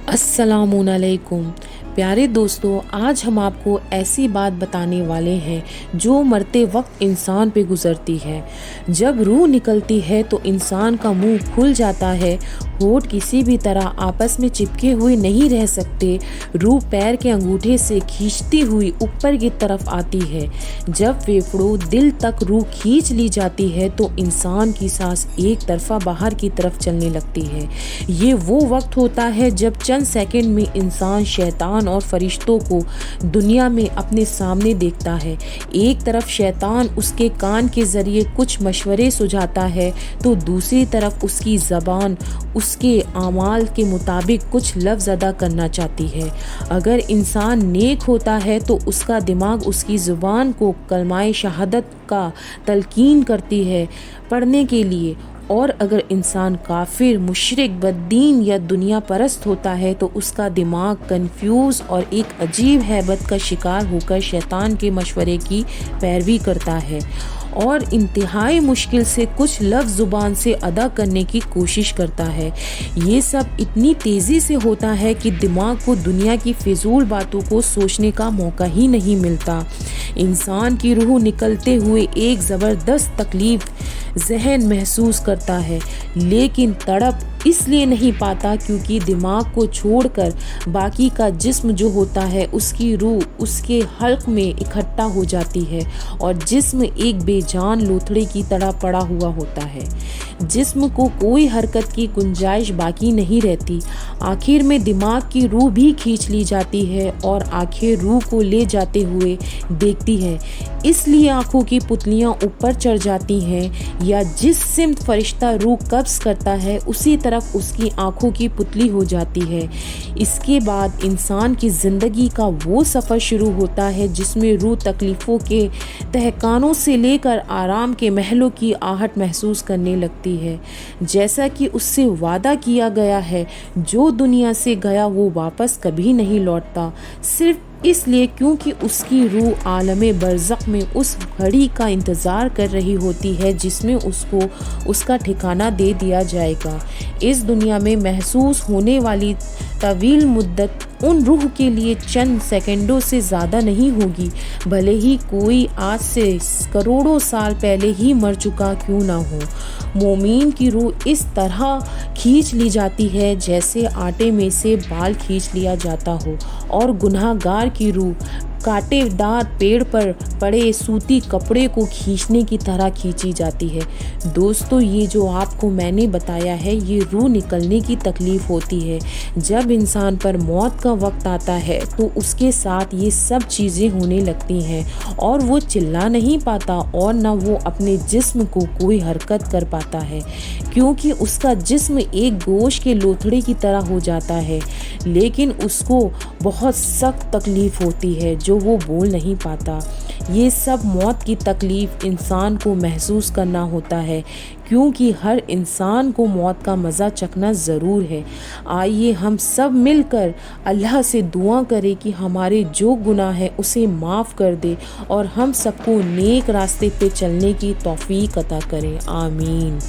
अस्सलाम वालेकुम प्यारे दोस्तों, आज हम आपको ऐसी बात बताने वाले हैं जो मरते वक्त इंसान पे गुजरती है। जब रूह निकलती है तो इंसान का मुंह खुल जाता है, होठ किसी भी तरह आपस में चिपके हुए नहीं रह सकते। रूह पैर के अंगूठे से खींचती हुई ऊपर की तरफ आती है। जब फेफड़ों दिल तक रूह खींच ली जाती है तो इंसान की सांस एक तरफा बाहर की तरफ चलने लगती है। ये वो वक्त होता है जब चंद सेकंड में इंसान शैतान और फरिश्तों को दुनिया में अपने सामने देखता है। एक तरफ शैतान उसके कान के जरिए कुछ मशवरे सुझाता है तो दूसरी तरफ उसकी ज़बान उसके आमाल के मुताबिक कुछ लफ्ज़ अदा करना चाहती है। अगर इंसान नेक होता है तो उसका दिमाग उसकी ज़ुबान को कलमाए शहादत का तलकीन करती है पढ़ने के लिए, और अगर इंसान काफिर, मुशरिक, बददीन या दुनिया परस्त होता है तो उसका दिमाग कंफ्यूज और एक अजीब हैबत का शिकार होकर शैतान के मशवरे की पैरवी करता है और इंतहाई मुश्किल से कुछ लफ्ज़ ज़ुबान से अदा करने की कोशिश करता है। ये सब इतनी तेज़ी से होता है कि दिमाग को दुनिया की फिजूल बातों को सोचने का मौका ही नहीं मिलता। इंसान की रूह निकलते हुए एक ज़बरदस्त तकलीफ़ जहन महसूस करता है, लेकिन तड़प इसलिए नहीं पाता क्योंकि दिमाग को छोड़कर बाकी का जिस्म जो होता है उसकी रूह उसके हल्क में इकट्ठा हो जाती है और जिस्म एक बेजान लोथड़े की तरह पड़ा हुआ होता है। जिस्म को कोई हरकत की गुंजाइश बाकी नहीं रहती। आखिर में दिमाग की रूह भी खींच ली जाती है और आंखें रूह को ले जाते हुए देखती है, इसलिए आंखों की पुतलियां ऊपर चढ़ जाती हैं, या जिस सिमत फरिश्ता रूह कब्ज करता है उसी तरफ उसकी आंखों की पुतली हो जाती है। इसके बाद इंसान की ज़िंदगी का वो सफ़र शुरू होता है जिसमें रूह तकलीफ़ों के तहखानों से लेकर आराम के महलों की आहट महसूस करने लगती है। जैसा कि उससे वादा किया गया है, जो दुनिया से गया वो वापस कभी नहीं लौटता, सिर्फ इसलिए क्योंकि उसकी रूह आलमे बरज़ख में उस घड़ी का इंतज़ार कर रही होती है जिसमें उसको उसका ठिकाना दे दिया जाएगा। इस दुनिया में महसूस होने वाली तवील मुद्दत उन रूह के लिए चंद सेकंडों से ज़्यादा नहीं होगी, भले ही कोई आज से करोड़ों साल पहले ही मर चुका क्यों ना हो। मोमीन की रूह इस तरह खींच ली जाती है जैसे आटे में से बाल खींच लिया जाता हो, और गुनहगार की रूह कांटेदार पेड़ पर पड़े सूती कपड़े को खींचने की तरह खींची जाती है। दोस्तों, ये जो आपको मैंने बताया है ये रूह निकलने की तकलीफ़ होती है। जब इंसान पर मौत का वक्त आता है तो उसके साथ ये सब चीज़ें होने लगती हैं और वो चिल्ला नहीं पाता और न वो अपने जिस्म को कोई हरकत कर पाता है क्योंकि उसका जिस्म एक गोश्त के लोथड़े की तरह हो जाता है, लेकिन उसको बहुत सख्त तकलीफ़ होती है जो वो बोल नहीं पाता। ये सब मौत की तकलीफ़ इंसान को महसूस करना होता है क्योंकि हर इंसान को मौत का मज़ा चखना ज़रूर है। आइए हम सब मिलकर अल्लाह से दुआ करें कि हमारे जो गुनाह है उसे माफ़ कर दे और हम सबको नेक रास्ते पे चलने की तौफीक अता करें। आमीन।